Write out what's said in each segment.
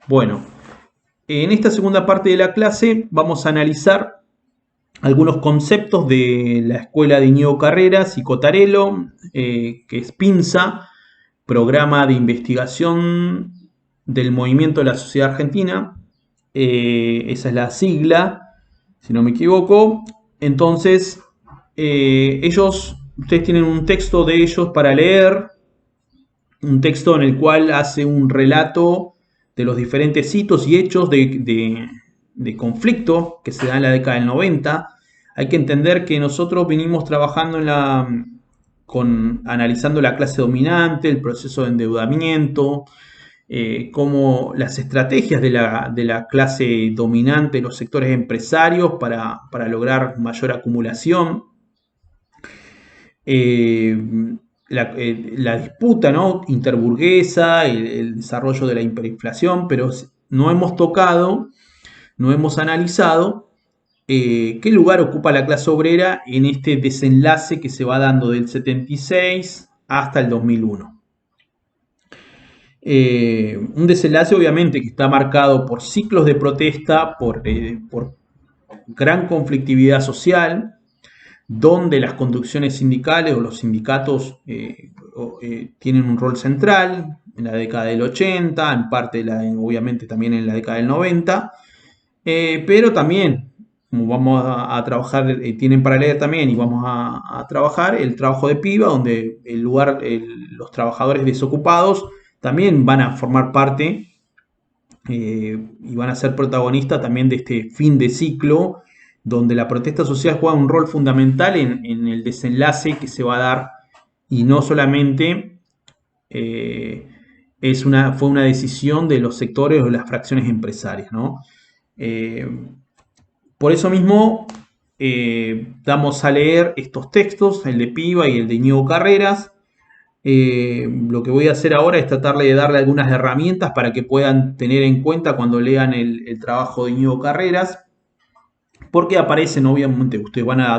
Bueno, en esta segunda parte de la clase vamos a analizar algunos conceptos de la escuela de Íñigo Carreras y Cotarelo, que es PINSA, Programa de Investigación del Movimiento de la Sociedad Argentina. Esa es la sigla, si no me equivoco. Entonces, ustedes tienen un texto de ellos para leer, un texto en el cual hace un relato de los diferentes hitos y hechos de conflicto que se da en la década del 90. Hay que entender que nosotros vinimos trabajando analizando la clase dominante, el proceso de endeudamiento, como las estrategias de la clase dominante, los sectores empresarios para lograr mayor acumulación. La disputa, ¿no?, interburguesa, el desarrollo de la hiperinflación, pero no hemos tocado, no hemos analizado qué lugar ocupa la clase obrera en este desenlace que se va dando del 76 hasta el 2001. Un desenlace obviamente que está marcado por ciclos de protesta, por gran conflictividad social, donde las conducciones sindicales o los sindicatos tienen un rol central en la década del 80, en parte obviamente también en la década del 90, pero también, como vamos a trabajar, tienen para leer también y vamos a trabajar el trabajo de piba, donde los trabajadores desocupados también van a formar parte y van a ser protagonistas también de este fin de ciclo, donde la protesta social juega un rol fundamental en el desenlace que se va a dar, y no solamente fue una decisión de los sectores o de las fracciones empresarias, ¿no? Por eso mismo damos a leer estos textos, el de Piva y el de Íñigo Carreras. Lo que voy a hacer ahora es tratar de darle algunas herramientas para que puedan tener en cuenta cuando lean el trabajo de Íñigo Carreras, porque aparecen, obviamente, ustedes van a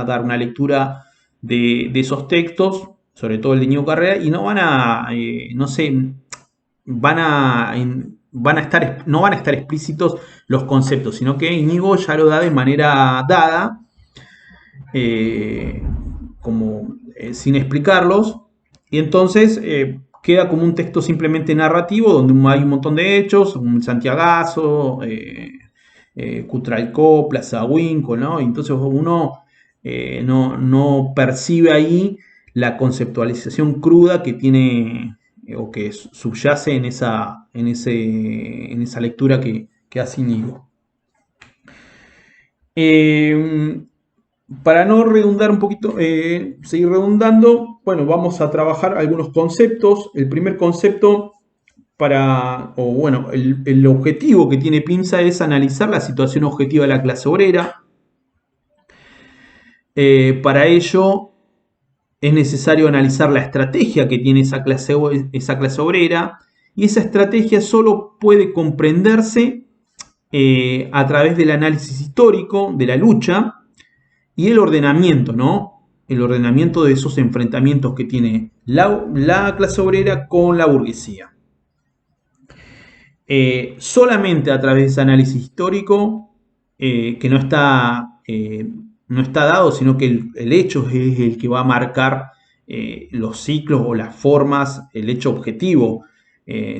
dar una lectura de esos textos, sobre todo el de Íñigo Carreras, y no van a, no sé, no van a estar explícitos los conceptos, sino que Íñigo ya lo da de manera dada, sin explicarlos, y entonces queda como un texto simplemente narrativo, donde hay un montón de hechos, un Santiagazo, Cutralcó, Plaza Winco, ¿no? Entonces uno no percibe ahí la conceptualización cruda que tiene o que subyace en esa lectura que hace Íñigo. Para no redundar un poquito, seguir redundando, bueno, vamos a trabajar algunos conceptos. El primer concepto el objetivo que tiene PIMSA es analizar la situación objetiva de la clase obrera. Para ello es necesario analizar la estrategia que tiene esa clase obrera, y esa estrategia solo puede comprenderse a través del análisis histórico de la lucha y el ordenamiento, ¿no? El ordenamiento de esos enfrentamientos que tiene la clase obrera con la burguesía. Solamente a través de ese análisis histórico, que no está dado, sino que el hecho es el que va a marcar los ciclos o las formas, el hecho objetivo,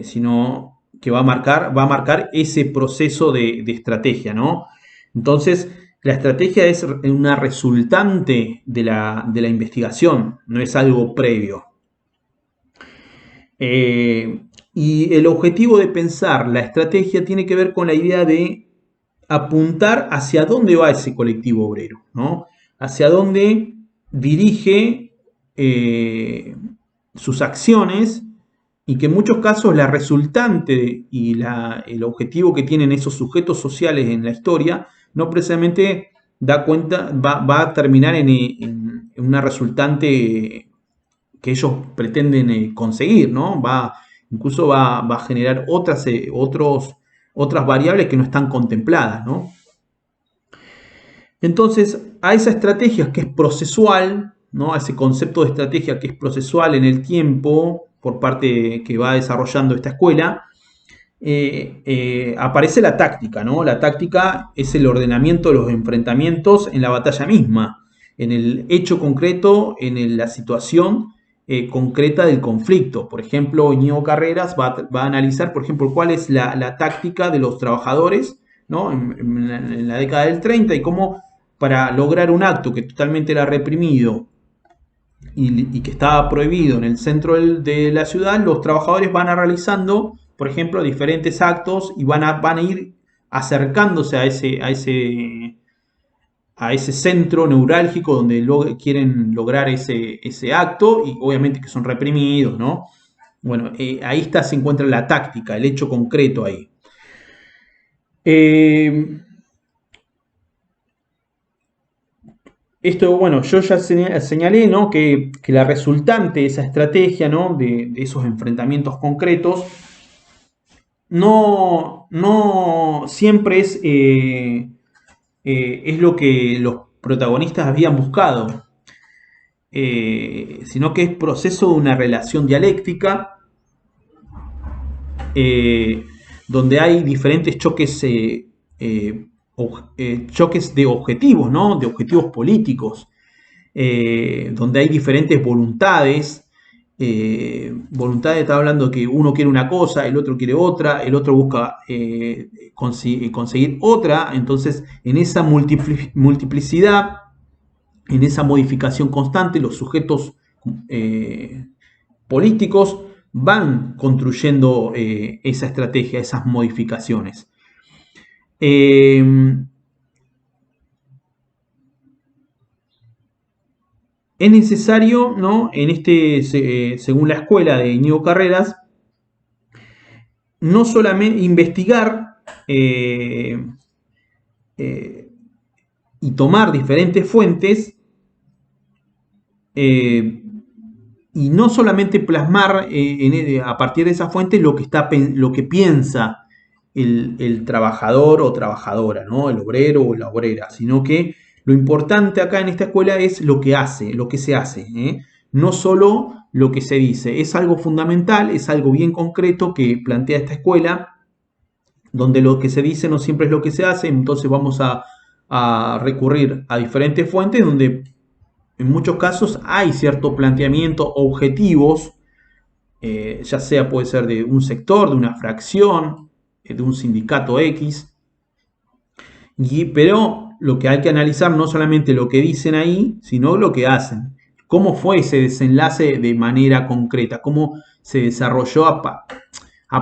sino que va a marcar ese proceso de estrategia, ¿no? Entonces, la estrategia es una resultante de la investigación, no es algo previo. Y el objetivo de pensar la estrategia tiene que ver con la idea de apuntar hacia dónde va ese colectivo obrero, ¿no? Hacia dónde dirige sus acciones, y que en muchos casos la resultante y el objetivo que tienen esos sujetos sociales en la historia no precisamente da cuenta, va a terminar en una resultante que ellos pretenden conseguir, ¿no? Incluso va a generar otras variables que no están contempladas, ¿no? Entonces, a esa estrategia que es procesual, ¿no? A ese concepto de estrategia que es procesual en el tiempo por parte que va desarrollando esta escuela, aparece la táctica, ¿no? La táctica es el ordenamiento de los enfrentamientos en la batalla misma, en el hecho concreto, la situación concreta del conflicto. Por ejemplo, Íñigo Carreras va a analizar, por ejemplo, cuál es la táctica de los trabajadores, ¿no? En la década del 30 y cómo para lograr un acto que totalmente era reprimido y que estaba prohibido en el centro de la ciudad, los trabajadores van a realizando, por ejemplo, diferentes actos y van a ir acercándose a ese centro neurálgico donde quieren lograr ese acto y obviamente que son reprimidos, ¿no? Bueno, ahí se encuentra la táctica, el hecho concreto ahí. Esto, bueno, yo ya señalé, ¿no? que la resultante de esa estrategia, ¿no? de esos enfrentamientos concretos, no siempre es lo que los protagonistas habían buscado, sino que es proceso de una relación dialéctica eh, donde hay diferentes choques de objetivos, ¿no? De objetivos políticos, donde hay diferentes voluntades. Voluntades, está hablando de que uno quiere una cosa, el otro quiere otra, el otro busca conseguir otra. Entonces, en esa multiplicidad, en esa modificación constante, los sujetos políticos van construyendo esa estrategia, esas modificaciones. Es necesario, ¿no? Según la escuela de Íñigo Carreras, no solamente investigar y tomar diferentes fuentes y no solamente plasmar a partir de esa fuente lo que piensa el trabajador o trabajadora, ¿no? El obrero o la obrera, sino que lo importante acá en esta escuela es lo que se hace, ¿eh? No solo lo que se dice. Es algo fundamental, es algo bien concreto que plantea esta escuela, donde lo que se dice no siempre es lo que se hace. Entonces vamos a recurrir a diferentes fuentes donde en muchos casos hay cierto planteamiento, objetivos, ya sea puede ser de un sector, de una fracción, de un sindicato X, pero lo que hay que analizar no solamente lo que dicen ahí, sino lo que hacen. ¿Cómo fue ese desenlace de manera concreta? ¿Cómo se desarrolló a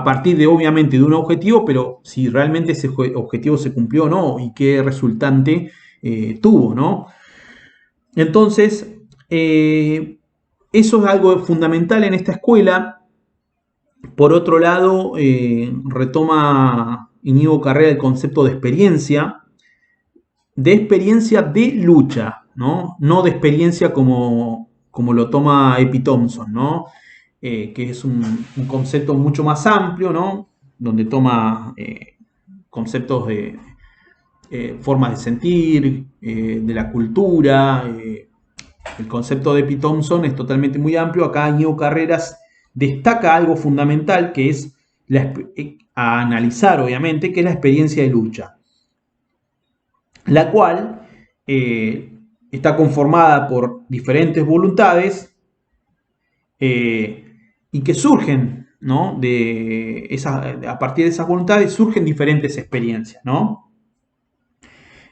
partir de, obviamente, de un objetivo, pero si realmente ese objetivo se cumplió o no y qué resultante tuvo, ¿no? Entonces, eso es algo fundamental en esta escuela. Por otro lado, retoma Íñigo Carrera el concepto de experiencia de lucha, ¿no? No de experiencia como lo toma Epi Thompson, ¿no? Que es un concepto mucho más amplio, ¿no? Donde toma conceptos de formas de sentir, de la cultura. El concepto de Epi Thompson es totalmente muy amplio. Acá Íñigo Carreras destaca algo fundamental que es a analizar, obviamente, que es la experiencia de lucha, la cual está conformada por diferentes voluntades y que surgen, ¿no? A partir de esas voluntades surgen diferentes experiencias, ¿no?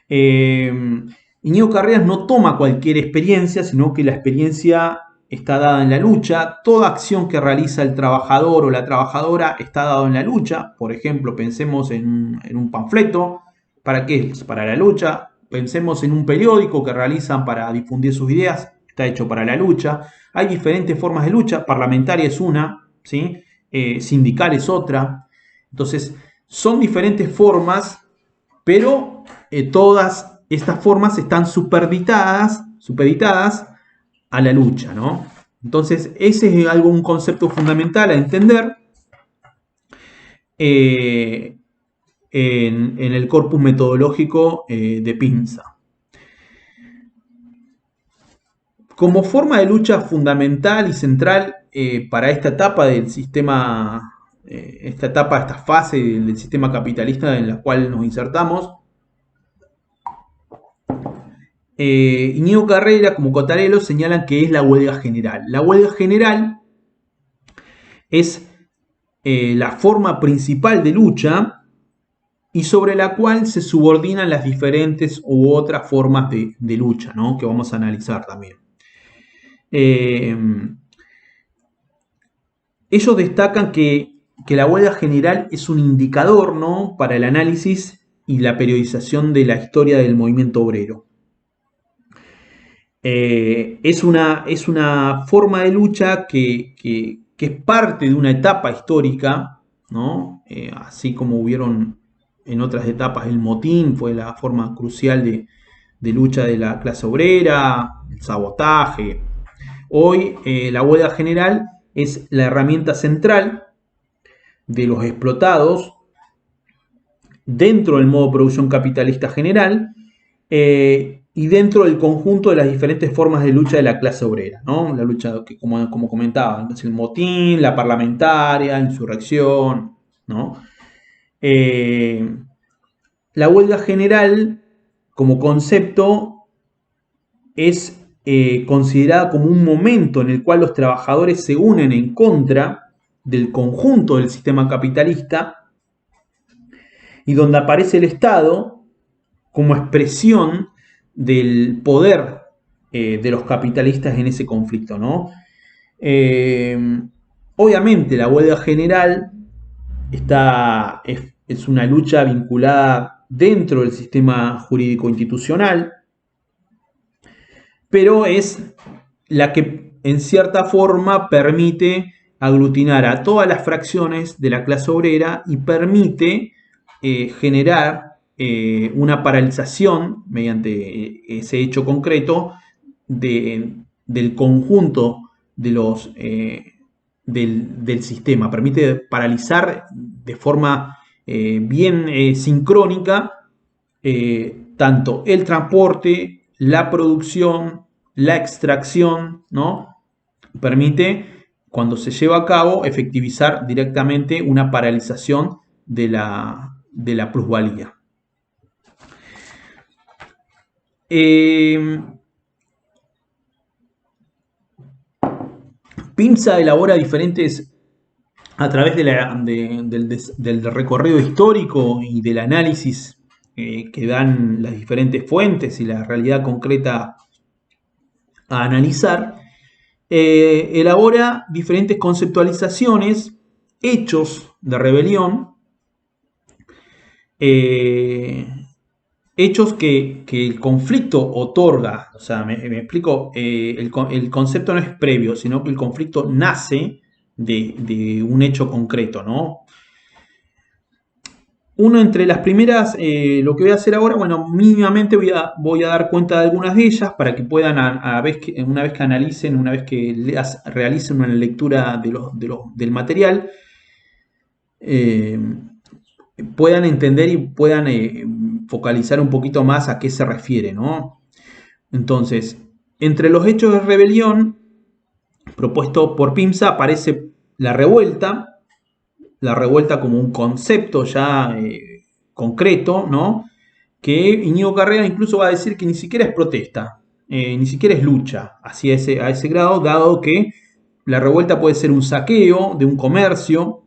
Íñigo Carreras no toma cualquier experiencia, sino que la experiencia está dada en la lucha. Toda acción que realiza el trabajador o la trabajadora está dada en la lucha. Por ejemplo, pensemos en un panfleto. ¿Para qué? Para la lucha. Pensemos en un periódico que realizan para difundir sus ideas. Está hecho para la lucha. Hay diferentes formas de lucha. Parlamentaria es una, ¿sí? Sindical es otra. Entonces, son diferentes formas, pero todas estas formas están supeditadas a la lucha, ¿no? Entonces, ese es un concepto fundamental a entender en el corpus metodológico de Pinza. Como forma de lucha fundamental y central para esta etapa del sistema esta etapa, esta fase del sistema capitalista en la cual nos insertamos. Íñigo Carrera como Cottarello señalan que es la huelga general. La huelga general es la forma principal de lucha y sobre la cual se subordinan las diferentes u otras formas de lucha, ¿no? Que vamos a analizar también. Ellos destacan que la huelga general es un indicador, ¿no?, para el análisis y la periodización de la historia del movimiento obrero. Es una forma de lucha que es parte de una etapa histórica, ¿no? Así como hubieron en otras etapas el motín, fue la forma crucial de lucha de la clase obrera, el sabotaje. Hoy la huelga general es la herramienta central de los explotados dentro del modo de producción capitalista general y dentro del conjunto de las diferentes formas de lucha de la clase obrera, ¿no? La lucha que, como comentaba, entonces el motín, la parlamentaria, la insurrección, ¿no? La huelga general como concepto es considerada como un momento en el cual los trabajadores se unen en contra del conjunto del sistema capitalista y donde aparece el Estado como expresión del poder de los capitalistas en ese conflicto, ¿no? Obviamente la huelga general es una lucha vinculada dentro del sistema jurídico institucional, pero es la que en cierta forma permite aglutinar a todas las fracciones de la clase obrera y permite generar una paralización mediante ese hecho concreto del conjunto de los, del sistema. Permite paralizar de forma bien sincrónica tanto el transporte, la producción, la extracción, ¿no? Permite, cuando se lleva a cabo, efectivizar directamente una paralización de la plusvalía. PIMSA elabora diferentes, a través del recorrido histórico y del análisis que dan las diferentes fuentes y la realidad concreta a analizar, elabora diferentes conceptualizaciones, hechos de rebelión, hechos que el conflicto otorga. O sea, me explico, el concepto no es previo, sino que el conflicto nace de un hecho concreto, ¿no? Uno entre las primeras, lo que voy a hacer ahora, bueno, mínimamente voy a dar cuenta de algunas de ellas para que puedan, una vez que analicen, una vez que realicen una lectura del material, puedan entender y puedan focalizar un poquito más a qué se refiere, ¿no? Entonces, entre los hechos de rebelión propuesto por PIMSA aparece la revuelta como un concepto ya concreto, ¿no? Que Íñigo Carrera incluso va a decir que ni siquiera es protesta, ni siquiera es lucha a ese grado, dado que la revuelta puede ser un saqueo de un comercio,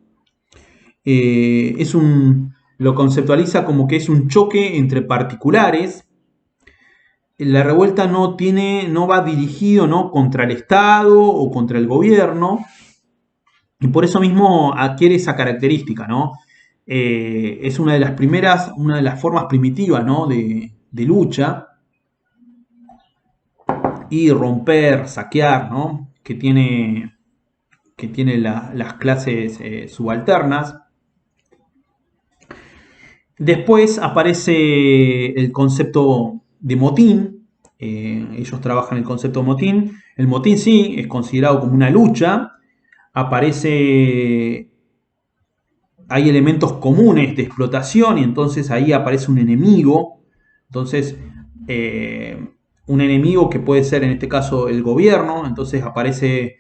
lo conceptualiza como que es un choque entre particulares. La revuelta no va dirigido, ¿no?, contra el Estado o contra el gobierno, y por eso mismo adquiere esa característica, ¿no? Es una de las formas primitivas, ¿no?, de lucha y romper, saquear, ¿no?, que tiene las clases subalternas. Después aparece el concepto de motín. Ellos trabajan el concepto de motín. El motín sí es considerado como una lucha. Hay elementos comunes de explotación y entonces ahí aparece un enemigo. Entonces, un enemigo que puede ser en este caso el gobierno. Entonces aparece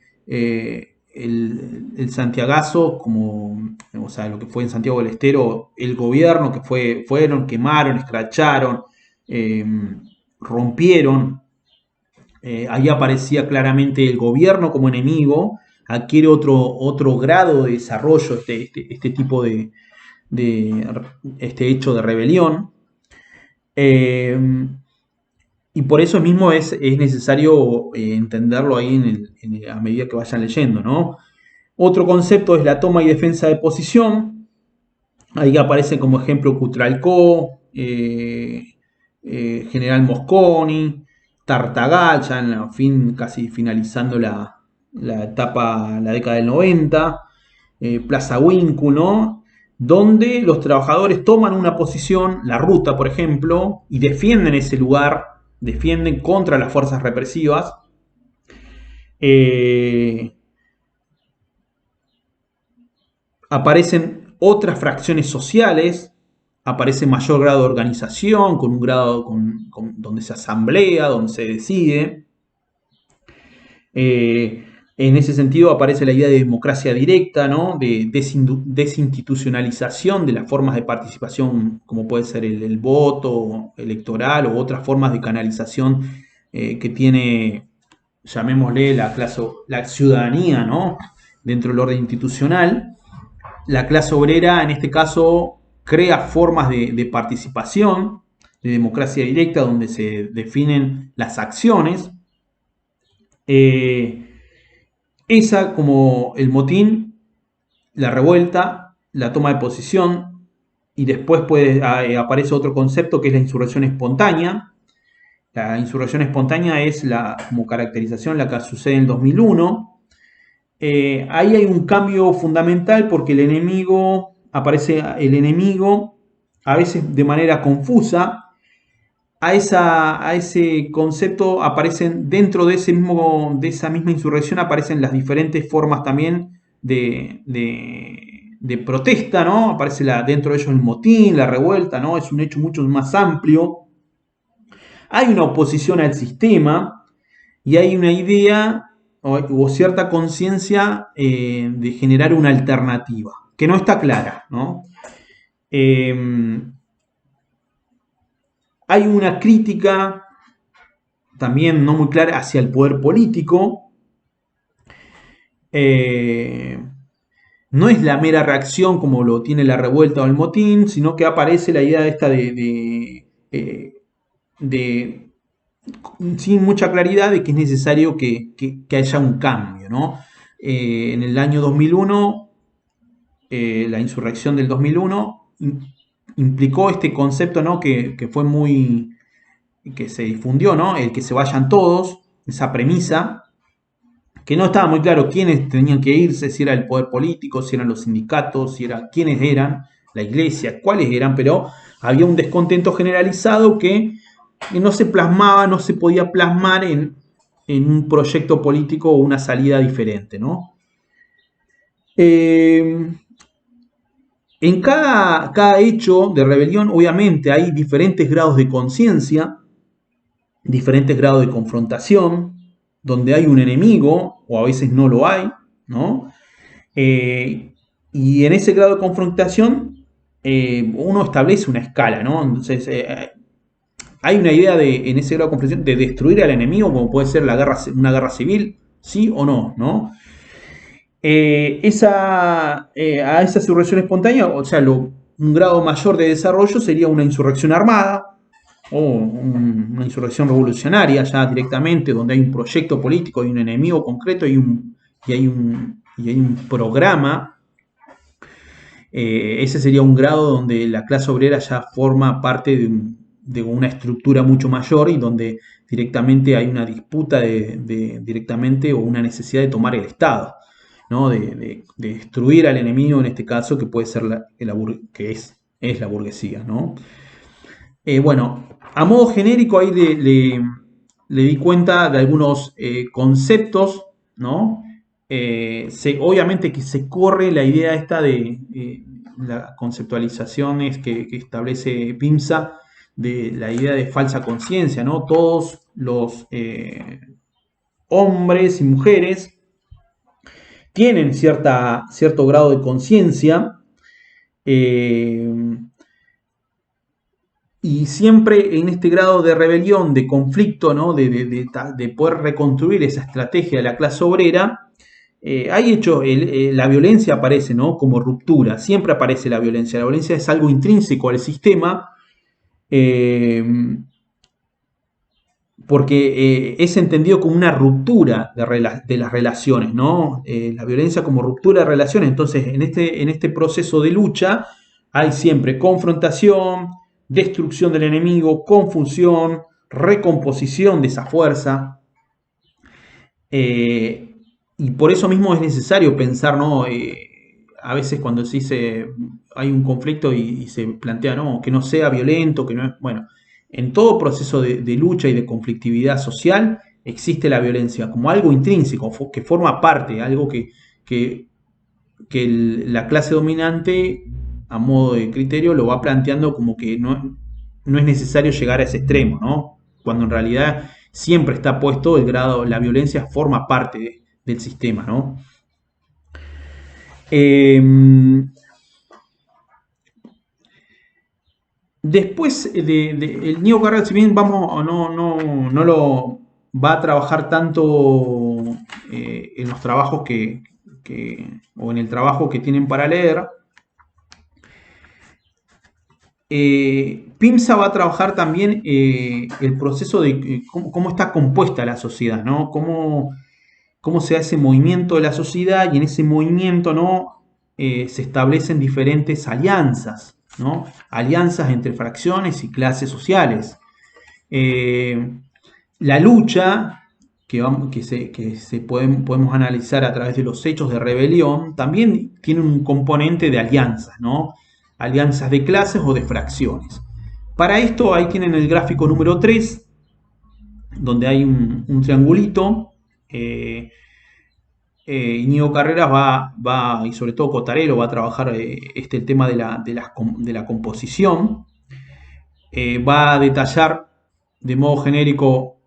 el santiagazo, como, o sea, lo que fue en Santiago del Estero, el gobierno que fueron, quemaron, escracharon, eh, rompieron, ahí aparecía claramente el gobierno como enemigo, adquiere otro grado de desarrollo este tipo de este hecho de rebelión. Eh, y por eso mismo es necesario entenderlo ahí a medida que vayan leyendo, ¿no? Otro concepto es la toma y defensa de posición. Ahí aparece como ejemplo Cutralcó, General Mosconi, Tartagal, ya en la casi finalizando la etapa, la década del 90, Plaza Huínculo, ¿no? Donde los trabajadores toman una posición, la ruta por ejemplo, y defienden ese lugar, defienden contra las fuerzas represivas. Eh, Aparecen otras fracciones sociales, aparece mayor grado de organización, con un grado donde se asamblea, donde se decide. En ese sentido aparece la idea de democracia directa, ¿no? De desinstitucionalización de las formas de participación, como puede ser el voto electoral o otras formas de canalización que tiene, llamémosle, la ciudadanía, ¿no? Dentro del orden institucional. La clase obrera, en este caso, crea formas de participación, de democracia directa, donde se definen las acciones. Eh, Esa como el motín, la revuelta, la toma de posición, y después aparece otro concepto que es la insurrección espontánea. La insurrección espontánea es como caracterización la que sucede en el 2001. Ahí hay un cambio fundamental porque aparece el enemigo a veces de manera confusa. A ese concepto aparecen dentro de esa misma insurrección aparecen las diferentes formas también de protesta, ¿no? Aparece dentro de ellos el motín, la revuelta, ¿no? Es un hecho mucho más amplio. Hay una oposición al sistema y hay una idea o cierta conciencia de generar una alternativa, que no está clara, ¿no? Hay una crítica también no muy clara hacia el poder político. No es la mera reacción como lo tiene la revuelta o el motín, sino que aparece la idea esta de sin mucha claridad de que es necesario que haya un cambio, ¿no? En el año 2001, la insurrección del 2001 implicó este concepto, ¿no? que fue que se difundió, ¿no? El que se vayan todos, esa premisa, que no estaba muy claro quiénes tenían que irse, si era el poder político, si eran los sindicatos, quiénes eran, la iglesia, cuáles eran, pero había un descontento generalizado que no se plasmaba, no se podía plasmar en un proyecto político o una salida diferente, ¿no? En cada hecho de rebelión, obviamente, hay diferentes grados de conciencia, diferentes grados de confrontación, donde hay un enemigo, o a veces no lo hay, ¿no? Y en ese grado de confrontación, uno establece una escala, ¿no? Entonces, hay una idea en ese grado de confrontación de destruir al enemigo, como puede ser una guerra civil, sí o no, ¿no? A esa insurrección espontánea, o sea, un grado mayor de desarrollo sería una insurrección armada o una insurrección revolucionaria ya directamente, donde hay un proyecto político y un enemigo concreto y hay un programa. Ese sería un grado donde la clase obrera ya forma parte de una estructura mucho mayor y donde directamente hay una disputa directamente o una necesidad de tomar el Estado, ¿no? De destruir al enemigo en este caso, que puede ser que es la burguesía, ¿no? Bueno, a modo genérico ahí le di cuenta de algunos conceptos, ¿no? Obviamente que se corre la idea esta de las conceptualizaciones que establece PIMSA de la idea de falsa conciencia, ¿no? Todos los hombres y mujeres tienen cierto grado de conciencia, eh, y siempre en este grado de rebelión, de conflicto, ¿no? de poder reconstruir esa estrategia de la clase obrera, hay hecho, la violencia aparece, ¿no? Como ruptura, siempre aparece la violencia. La violencia es algo intrínseco al sistema, eh, porque es entendido como una ruptura de las relaciones, ¿no? La violencia como ruptura de relaciones. Entonces, en este proceso de lucha hay siempre confrontación, destrucción del enemigo, confusión, recomposición de esa fuerza. Y por eso mismo es necesario pensar, ¿no? A veces cuando se dice hay un conflicto y se plantea, ¿no? Que no sea violento, que no es. Bueno, en todo proceso de lucha y de conflictividad social existe la violencia como algo intrínseco, que forma parte, algo que, la clase dominante, a modo de criterio, lo va planteando como que no es necesario llegar a ese extremo, ¿no? Cuando en realidad siempre está puesto el grado, la violencia forma parte del sistema, ¿no? Eh, Después el Neo Carrera, si bien vamos, no lo va a trabajar tanto en los trabajos o en el trabajo que tienen para leer, PIMSA va a trabajar también el proceso de cómo está compuesta la sociedad, ¿no? Cómo se hace movimiento de la sociedad, y en ese movimiento, ¿no? Se establecen diferentes alianzas, ¿no? Alianzas entre fracciones y clases sociales. La lucha podemos analizar a través de los hechos de rebelión también tiene un componente de alianzas, ¿no? Alianzas de clases o de fracciones. Para esto ahí tienen el gráfico número 3, donde hay un triangulito. Íñigo Carreras y sobre todo Cotarelo, va a trabajar el tema de la composición. Va a detallar de modo genérico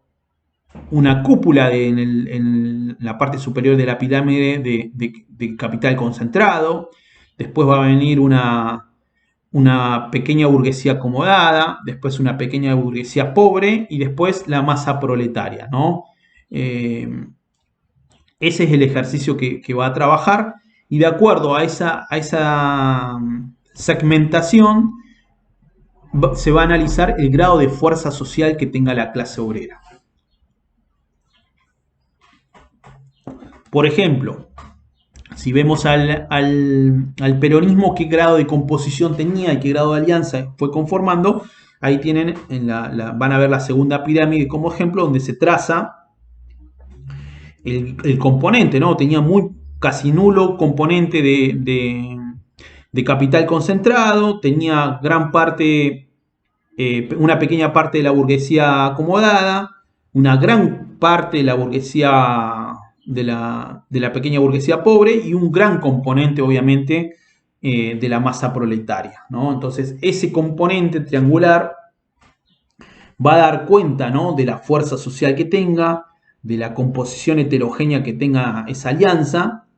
una cúpula en la parte superior de la pirámide de capital concentrado. Después va a venir una pequeña burguesía acomodada, después una pequeña burguesía pobre y después la masa proletaria, ¿no? Ese es el ejercicio que va a trabajar, y de acuerdo a esa segmentación se va a analizar el grado de fuerza social que tenga la clase obrera. Por ejemplo, si vemos al peronismo, qué grado de composición tenía y qué grado de alianza fue conformando, ahí tienen, van a ver la segunda pirámide como ejemplo, donde se traza el componente, ¿no? Tenía casi nulo componente de capital concentrado, tenía gran parte, una pequeña parte de la burguesía acomodada, una gran parte de la burguesía, de la pequeña burguesía pobre, y un gran componente, obviamente, de la masa proletaria, ¿no? Entonces, ese componente triangular va a dar cuenta, ¿no? De la fuerza social que tenga, de la composición heterogénea que tenga esa alianza,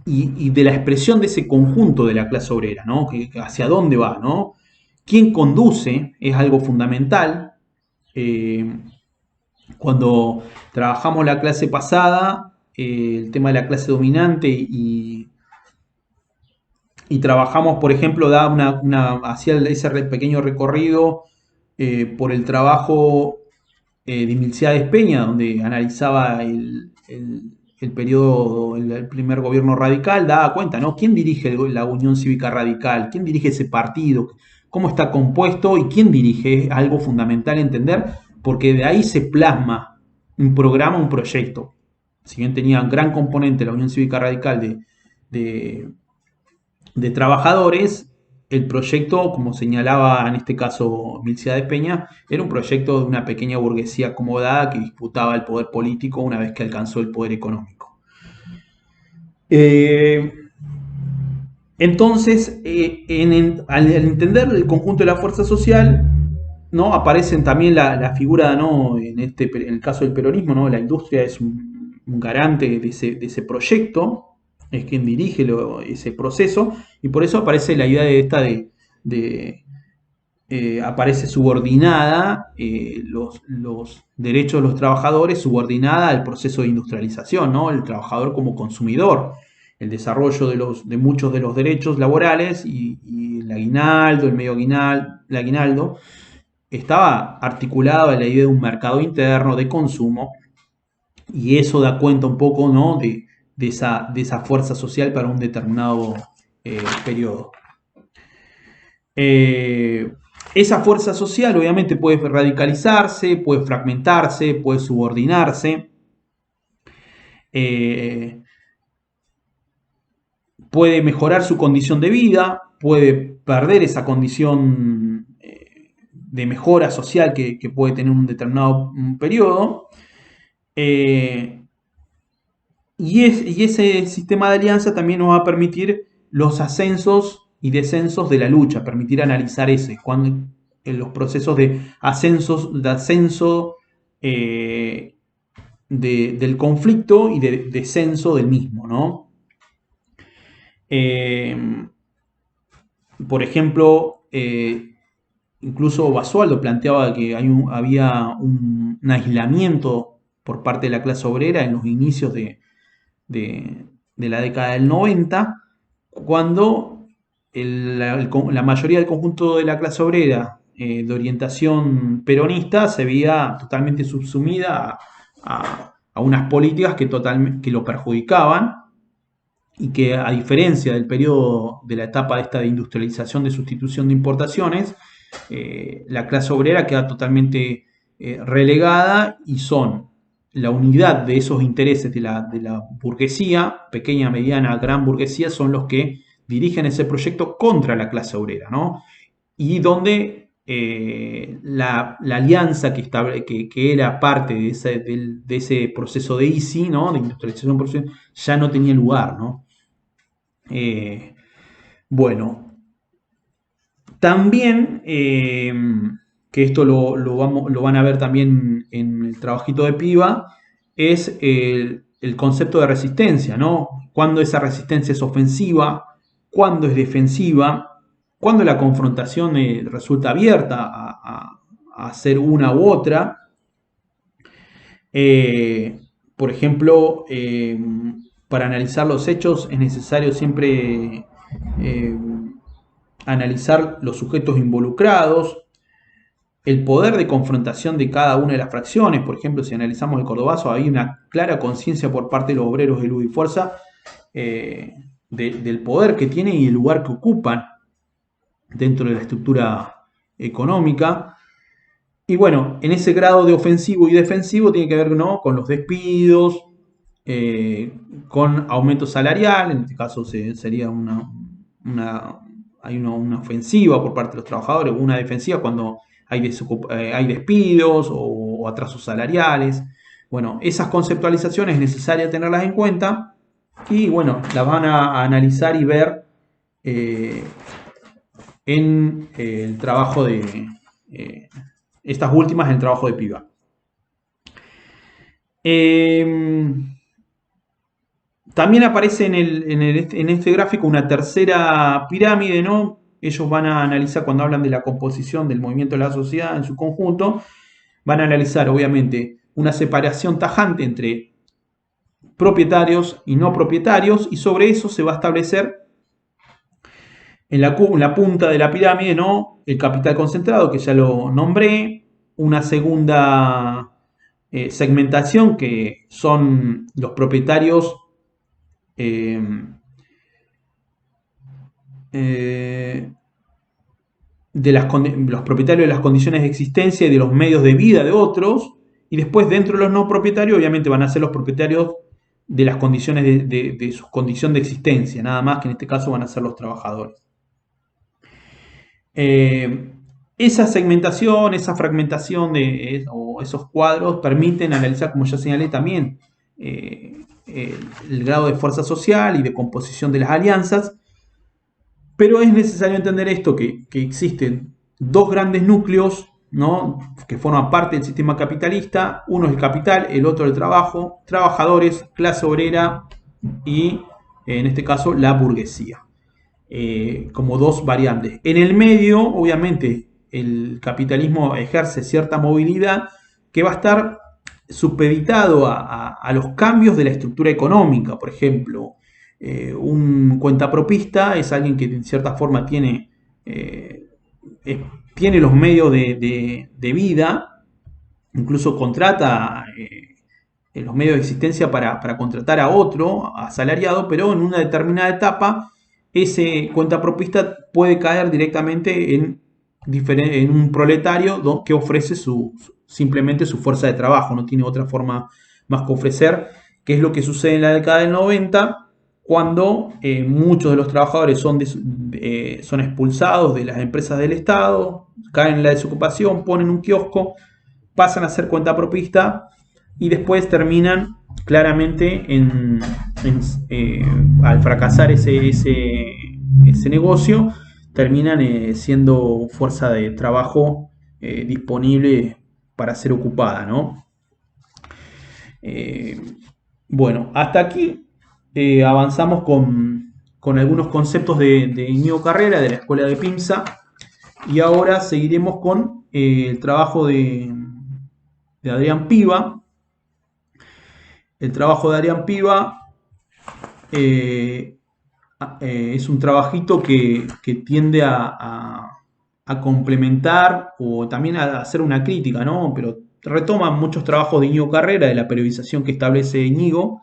y de la expresión de ese conjunto de la clase obrera, ¿no? Hacia dónde va, ¿no? ¿Quién conduce? Es algo fundamental. Cuando trabajamos la clase pasada, el tema de la clase dominante, y trabajamos, por ejemplo, hacía ese pequeño recorrido por el trabajo de Milciades Peña, donde analizaba el periodo, el primer gobierno radical, daba cuenta, ¿no? ¿Quién dirige la Unión Cívica Radical? ¿Quién dirige ese partido? ¿Cómo está compuesto? ¿Y quién dirige? Es algo fundamental entender, porque de ahí se plasma un programa, un proyecto. Si bien tenía un gran componente la Unión Cívica Radical de trabajadores, el proyecto, como señalaba en este caso Milciades Peña, era un proyecto de una pequeña burguesía acomodada que disputaba el poder político una vez que alcanzó el poder económico. Entonces, al entender el conjunto de la fuerza social, ¿no? Aparecen también la figura, ¿no? En el caso del peronismo, ¿no? La industria es un un garante de ese proyecto, es quien dirige ese proceso, y por eso aparece la idea de esta de aparece subordinada, los derechos de los trabajadores subordinada al proceso de industrialización, ¿no? El trabajador como consumidor, el desarrollo de muchos de los derechos laborales y el aguinaldo, el medio aguinaldo, el aguinaldo, estaba articulado a la idea de un mercado interno de consumo, y eso da cuenta un poco, ¿no? de esa fuerza social para un determinado periodo. Esa fuerza social obviamente puede radicalizarse, puede fragmentarse, puede subordinarse, puede mejorar su condición de vida, puede perder esa condición de mejora social que puede tener un determinado periodo. Y ese sistema de alianza también nos va a permitir los ascensos y descensos de la lucha, permitir analizar en los procesos de ascenso del conflicto y de descenso del mismo, ¿no? Por ejemplo, incluso Basualdo planteaba que había un aislamiento por parte de la clase obrera en los inicios de la década del 90, cuando la mayoría del conjunto de la clase obrera de orientación peronista se veía totalmente subsumida a unas políticas que lo perjudicaban, y que, a diferencia del periodo de la etapa esta de industrialización, de sustitución de importaciones, la clase obrera queda totalmente relegada, y son la unidad de esos intereses de la burguesía, pequeña, mediana, gran burguesía, son los que dirigen ese proyecto contra la clase obrera, ¿no? Y donde la alianza que era parte de ese proceso de ISI, ¿no? De industrialización, ya no tenía lugar, ¿no? Bueno, también, que esto lo van a ver también en el trabajito de Piva, es el concepto de resistencia, ¿no? Cuando esa resistencia es ofensiva, cuando es defensiva, cuando la confrontación resulta abierta a hacer una u otra. Por ejemplo, para analizar los hechos es necesario siempre analizar los sujetos involucrados, el poder de confrontación de cada una de las fracciones. Por ejemplo, si analizamos el Cordobazo, hay una clara conciencia por parte de los obreros de Luz y Fuerza del poder que tienen y el lugar que ocupan dentro de la estructura económica. Y bueno, en ese grado de ofensivo y defensivo tiene que ver, ¿no?, con los despidos, con aumento salarial. En este caso sería hay una ofensiva por parte de los trabajadores, una defensiva cuando hay despidos o atrasos salariales. Bueno, esas conceptualizaciones es necesario tenerlas en cuenta, y bueno, las van a analizar y ver en el trabajo de estas últimas, en el trabajo de Piva. También aparece en este gráfico una tercera pirámide, ¿no? Ellos van a analizar, cuando hablan de la composición del movimiento de la sociedad en su conjunto, van a analizar obviamente una separación tajante entre propietarios y no propietarios, y sobre eso se va a establecer en la punta de la pirámide, ¿no?, el capital concentrado, que ya lo nombré. Una segunda segmentación, que son los propietarios los propietarios de las condiciones de existencia y de los medios de vida de otros. Y después, dentro de los no propietarios, obviamente van a ser los propietarios de las condiciones de su condición de existencia, nada más, que en este caso van a ser los trabajadores. Esa segmentación, esa fragmentación o esos cuadros permiten analizar, como ya señalé también, el grado de fuerza social y de composición de las alianzas. Pero es necesario entender esto, que existen dos grandes núcleos ¿no? Que forman parte del sistema capitalista. Uno es el capital, el otro el trabajo, trabajadores, clase obrera y en este caso la burguesía. Como dos variantes. En el medio, obviamente, el capitalismo ejerce cierta movilidad que va a estar supeditado a los cambios de la estructura económica. Por ejemplo, un cuentapropista es alguien que en cierta forma eh, tiene los medios de vida, incluso contrata los medios de existencia para contratar a otro asalariado, pero en una determinada etapa ese cuentapropista puede caer directamente en un proletario que ofrece simplemente su fuerza de trabajo, no tiene otra forma más que ofrecer, que es lo que sucede en la década del 90, cuando muchos de los trabajadores son expulsados de las empresas del Estado, caen en la desocupación, ponen un kiosco, pasan a ser cuentapropista y después terminan claramente al fracasar ese negocio, terminan siendo fuerza de trabajo disponible para ser ocupada, ¿no? Eh, bueno, hasta aquí avanzamos con algunos conceptos de Íñigo Carrera, de la escuela de Pimsa, y ahora seguiremos con el trabajo de Adrián Piva. El trabajo de Adrián Piva eh, es un trabajito que tiende a complementar o también a hacer una crítica, ¿no? Pero retoma muchos trabajos de Íñigo Carrera, de la periodización que establece Íñigo,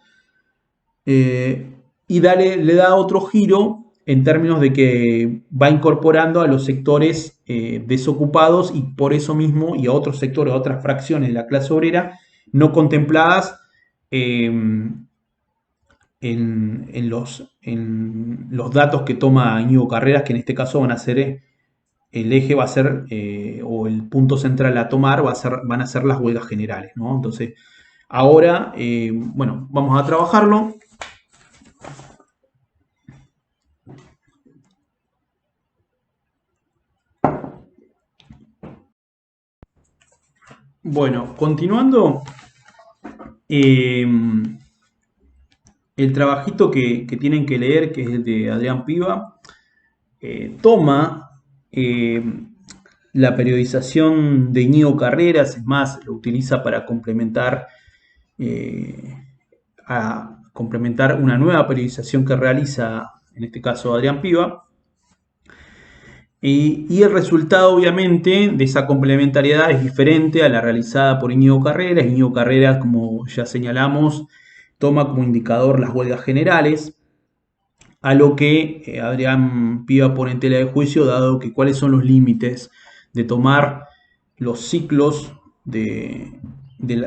y le da otro giro en términos de que va incorporando a los sectores desocupados y por eso mismo, y a otros sectores, a otras fracciones de la clase obrera no contempladas en los datos que toma Íñigo Carreras, que en este caso van a ser, el eje va a ser, o el punto central a tomar van a ser las huelgas generales, ¿no? Entonces, ahora, bueno, vamos a trabajarlo. Bueno, continuando, eh, el trabajito que tienen que leer, que es el de Adrián Piva, toma la periodización de Íñigo Carreras, es más, lo utiliza para eh, complementar una nueva periodización que realiza, en este caso Adrián Piva. Y el resultado, obviamente, de esa complementariedad es diferente a la realizada por Íñigo Carreras. Íñigo Carreras, como ya señalamos, toma como indicador las huelgas generales, a lo que Adrián Piva pone en tela de juicio, dado que cuáles son los límites de tomar los ciclos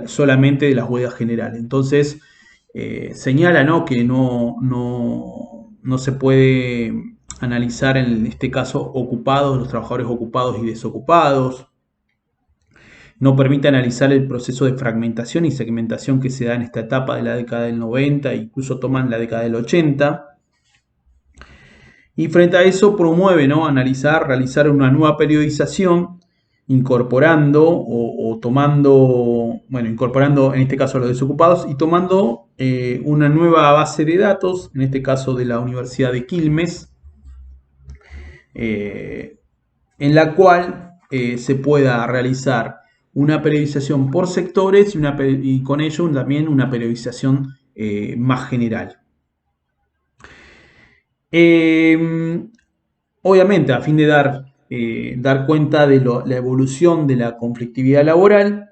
solamente de las huelgas generales. Entonces, señala, ¿no?, que no se puede analizar en este caso ocupados, los trabajadores ocupados y desocupados. No permite analizar el proceso de fragmentación y segmentación que se da en esta etapa de la década del 90, incluso toman la década del 80. Y frente a eso promueve, ¿no?, realizar una nueva periodización incorporando o tomando, bueno, incorporando en este caso a los desocupados y tomando una nueva base de datos, en este caso de la Universidad de Quilmes, en la cual se pueda realizar una periodización por sectores y con ello también una periodización más general. Obviamente, a fin de dar cuenta de la evolución de la conflictividad laboral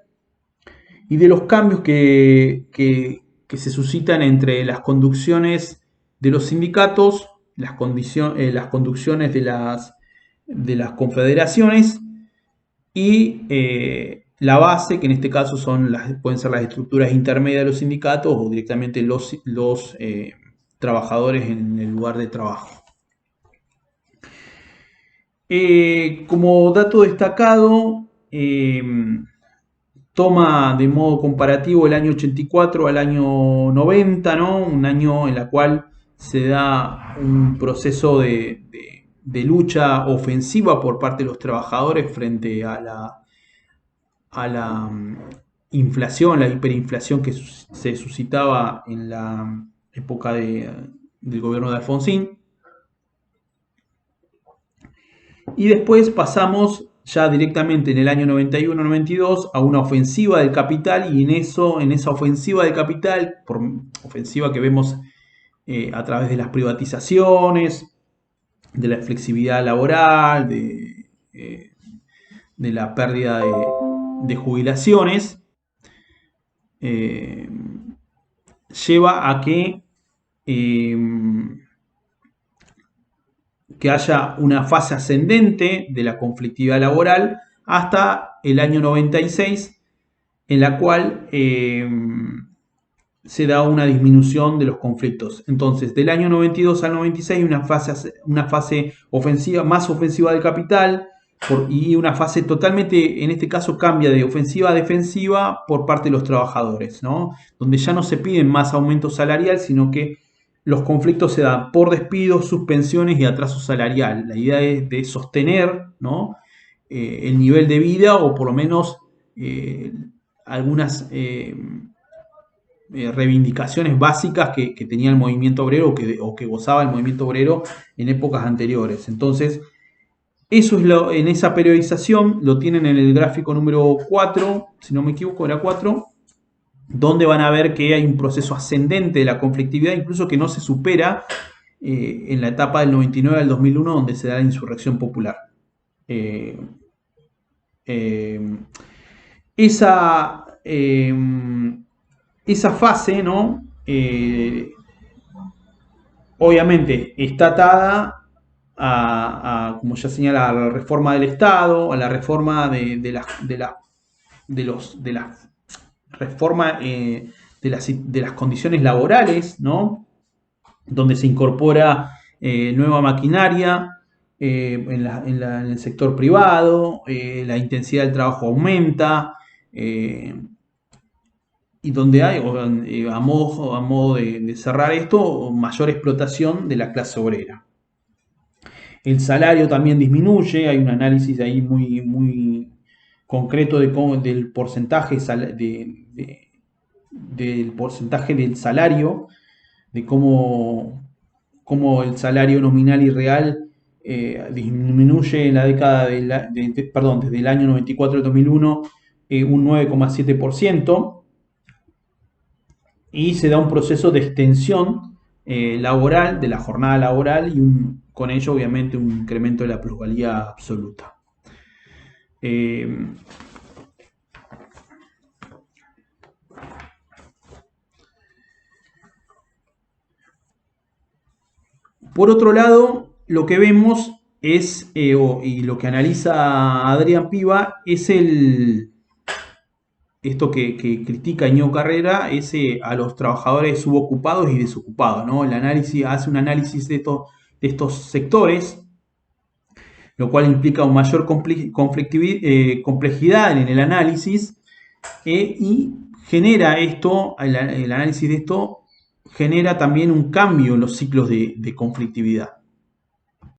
y de los cambios que se suscitan entre las conducciones de los sindicatos, las conducciones de las confederaciones y la base, que en este caso pueden ser las estructuras intermedias de los sindicatos o directamente los trabajadores en el lugar de trabajo. Como dato destacado, toma de modo comparativo el año 84 al año 90, ¿no? Un año en el cual se da un proceso de lucha ofensiva por parte de los trabajadores frente a la inflación, la hiperinflación que se suscitaba en la época del gobierno de Alfonsín. Y después pasamos ya directamente en el año 91-92 a una ofensiva del capital, y en esa ofensiva del capital, por ofensiva que vemos a través de las privatizaciones, de la flexibilidad laboral, de la pérdida de jubilaciones, lleva a que haya una fase ascendente de la conflictividad laboral hasta el año 96, en la cual se da una disminución de los conflictos. Entonces, del año 92 al 96, una fase ofensiva, más ofensiva del capital, y una fase totalmente, en este caso, cambia de ofensiva a defensiva por parte de los trabajadores, ¿no? Donde ya no se piden más aumento salarial, sino que los conflictos se dan por despidos, suspensiones y atraso salarial. La idea es de sostener, ¿no? El nivel de vida, o por lo menos algunas reivindicaciones básicas que tenía el movimiento obrero, o que gozaba el movimiento obrero en épocas anteriores. Entonces, eso es en esa periodización, lo tienen en el gráfico número 4, si no me equivoco, era 4, donde van a ver que hay un proceso ascendente de la conflictividad, incluso que no se supera en la etapa del 99 al 2001, donde se da la insurrección popular. Esa fase, ¿no? Obviamente está atada como ya señala, a la reforma del Estado, a la reforma de las condiciones laborales, ¿no? Donde se incorpora nueva maquinaria en el sector privado, la intensidad del trabajo aumenta, y donde hay, a modo de cerrar esto, mayor explotación de la clase obrera. El salario también disminuye, hay un análisis ahí muy, muy concreto del porcentaje del porcentaje del salario, de cómo el salario nominal y real disminuye en la década desde el año 94 al 2001 un 9,7%, y se da un proceso de extensión laboral, de la jornada laboral, y con ello obviamente un incremento de la plusvalía absoluta. Por otro lado, lo que vemos es, y lo que analiza Adrián Piva, es esto que critica Íñigo Carrera, es a los trabajadores subocupados y desocupados, ¿no? Hace un análisis de estos sectores, lo cual implica una mayor complejidad en el análisis, y genera esto, el análisis de esto genera también un cambio en los ciclos de conflictividad.